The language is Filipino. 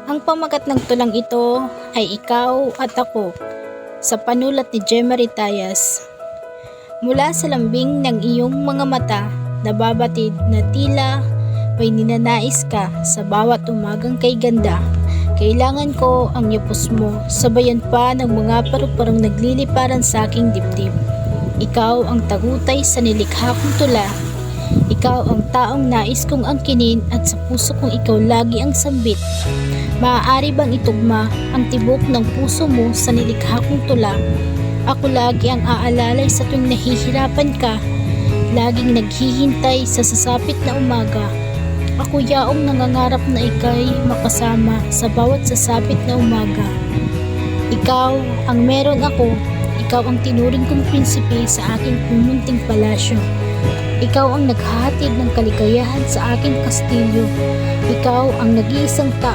Ang pamagat ng tulang ito ay Ikaw at Ako, sa panulat ni Gemma Ritayas. Mula sa lambing ng iyong mga mata, nababatid na tila may ninanais ka sa bawat umagang kay ganda. Kailangan ko ang yapos mo, sabayan pa ng mga paru-parang nagliliparan sa aking dibdib. Ikaw ang tagutay sa nilikha kong tula. Ikaw ang taong nais kong angkinin at sa puso kong ikaw lagi ang sambit. Maaari bang itugma ang tibok ng puso mo sa nilikha kong tula? Ako lagi ang aalalay sa tuwing nahihirapan ka, laging naghihintay sa sasapit na umaga. Ako yaong nangangarap na ika'y makasama sa bawat sasapit na umaga. Ikaw ang meron ako, ikaw ang tinuring kong prinsipe sa aking pumunting palasyo. Ikaw ang naghahatid ng kaligayahan sa aking kastilyo. Ikaw ang nag-iisang tao